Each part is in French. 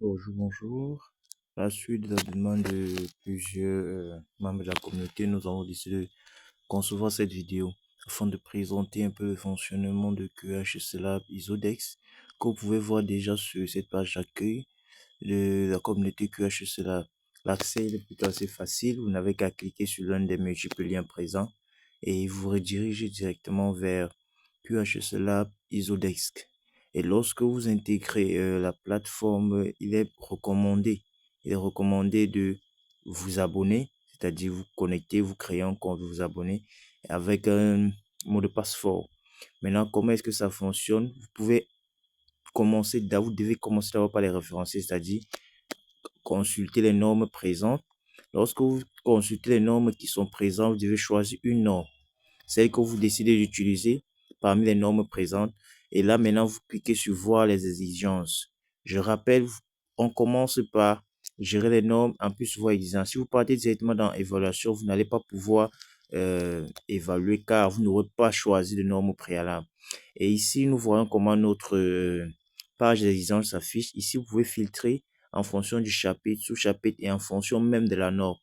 Bonjour, bonjour. À la suite de la demande de plusieurs membres de la communauté, nous avons décidé de concevoir cette vidéo afin de présenter un peu le fonctionnement de QHS Lab Isodex que vous pouvez voir déjà sur cette page d'accueil de la communauté QHS Lab. L'accès est plutôt assez facile, vous n'avez qu'à cliquer sur l'un des multiples liens présents et il vous redirige directement vers QHS Lab Isodex. Et lorsque vous intégrez la plateforme, il est recommandé de vous abonner, c'est-à-dire vous connecter, vous créer un compte, vous abonner avec un mot de passe fort. Maintenant, comment est-ce que ça fonctionne? Vous devez commencer d'abord par les référencer, c'est-à-dire consulter les normes présentes. Lorsque vous consultez les normes qui sont présentes, vous devez choisir une norme, celle que vous décidez d'utiliser parmi les normes présentes. Et là, maintenant, vous cliquez sur voir les exigences. Je rappelle, on commence par gérer les normes, en plus voir les exigences. Si vous partez directement dans évaluation, vous n'allez pas pouvoir évaluer car vous n'aurez pas choisi de normes préalables. Et ici, nous voyons comment notre page d'exigence s'affiche. Ici, vous pouvez filtrer en fonction du chapitre, sous-chapitre et en fonction même de la norme.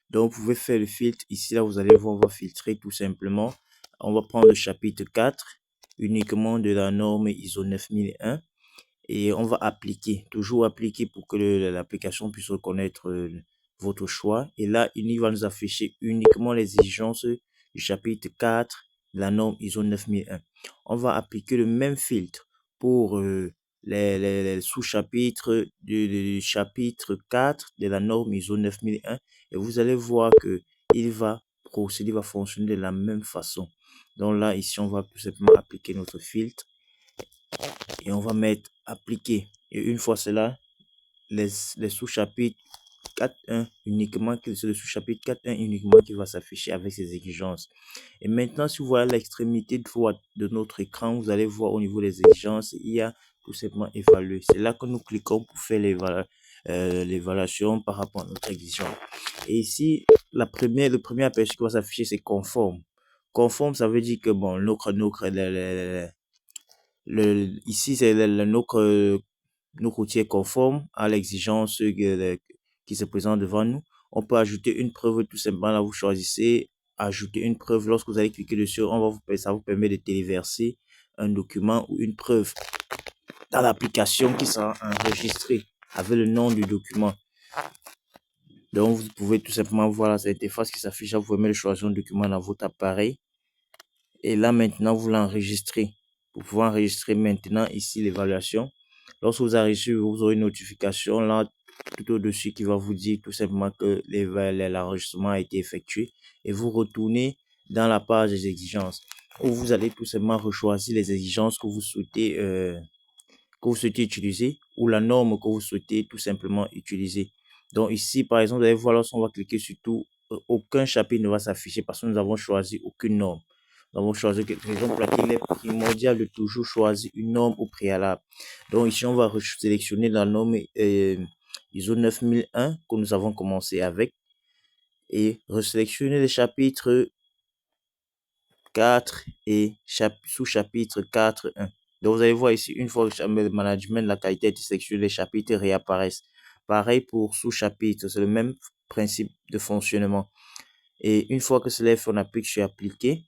Donc, vous pouvez faire le filtre. Ici, là, vous allez voir, on va filtrer tout simplement. On va prendre le chapitre 4, uniquement de la norme ISO 9001. Et on va appliquer, toujours appliquer pour que l'application puisse reconnaître votre choix. Et là, il va nous afficher uniquement les exigences du chapitre 4 de la norme ISO 9001. On va appliquer le même filtre pour les sous-chapitres du chapitre 4 de la norme ISO 9001 et vous allez voir que il va procéder, il va fonctionner de la même façon. Donc là, ici, on va tout simplement appliquer notre filtre et on va mettre appliquer. Et une fois cela, les sous-chapitres 4.1 uniquement, c'est le sous-chapitre 4.1 uniquement qui va s'afficher avec ces exigences. Et maintenant, si vous voyez à l'extrémité droite de notre écran, vous allez voir au niveau des exigences, il y a tout simplement évaluer. C'est là que nous cliquons pour faire l'évaluation par rapport à notre exigence. Et ici, le premier aperçu qui va s'afficher, c'est conforme. Conforme, ça veut dire que bon, ici, c'est nos routiers conformes à l'exigence qui se présente devant nous. On peut ajouter une preuve tout simplement. Là, vous choisissez ajouter une preuve. Lorsque vous allez cliquer dessus, ça vous permet de téléverser un document ou une preuve dans l'application qui sera enregistrée avec le nom du document. Donc, vous pouvez tout simplement voir cette interface qui s'affiche. Vous pouvez choisir un document dans votre appareil. Et là, maintenant, vous l'enregistrez. Vous pouvez enregistrer maintenant ici l'évaluation. Lorsque vous avez reçu, vous aurez une notification là tout au-dessus qui va vous dire tout simplement que l'enregistrement a été effectué et vous retournez dans la page des exigences où vous allez tout simplement rechoisir les exigences que vous souhaitez utiliser ou la norme que vous souhaitez tout simplement utiliser. Donc ici, par exemple, vous allez voir lorsqu'on va cliquer sur tout, aucun chapitre ne va s'afficher parce que nous avons choisi aucune norme. Nous avons choisi quelque raison pour laquelle il est primordial de toujours choisir une norme au préalable. Donc ici, on va sélectionner la norme ISO 9001 que nous avons commencé avec et resélectionner les chapitres 4 et sous-chapitre 4.1. Donc, vous allez voir ici, une fois que le management de la qualité est sélectionné, les chapitres réapparaissent. Pareil pour sous-chapitre, c'est le même principe de fonctionnement. Et une fois que cela est fait, on applique sur appliquer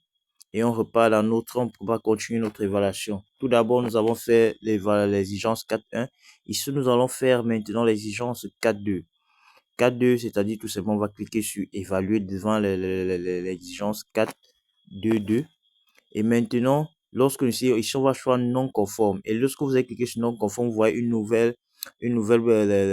et on repart dans on va continuer notre évaluation. Tout d'abord, nous avons fait l'exigence 4.1. Ici, nous allons faire maintenant l'exigence 4.2. 4.2, c'est-à-dire tout simplement, on va cliquer sur évaluer devant l'exigence 4.2.2. Et maintenant, lorsque ici, on va choisir non conforme. Et lorsque vous allez cliquer sur non conforme, vous voyez une nouvelle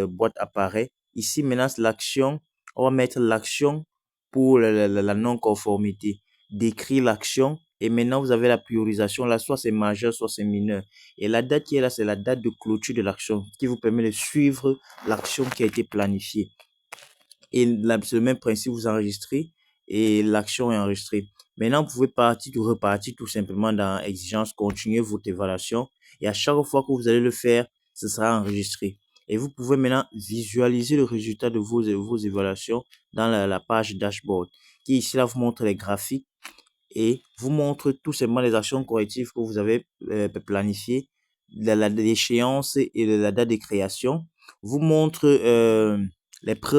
boîte apparaît. Ici, maintenant, l'action, on va mettre l'action pour la non-conformité. Décrire l'action. Et maintenant, vous avez la priorisation. Là, soit c'est majeur, soit c'est mineur. Et la date qui est là, c'est la date de clôture de l'action qui vous permet de suivre l'action qui a été planifiée. Et là, c'est le même principe, vous enregistrez et l'action est enregistrée. Maintenant, vous pouvez repartir tout simplement dans exigence, continuer votre évaluation et à chaque fois que vous allez le faire, ce sera enregistré. Et vous pouvez maintenant visualiser le résultat de vos évaluations dans la page dashboard qui ici là vous montre les graphiques et vous montre tout simplement les actions correctives que vous avez planifiées la déchéance et la date de création, vous montre les preuves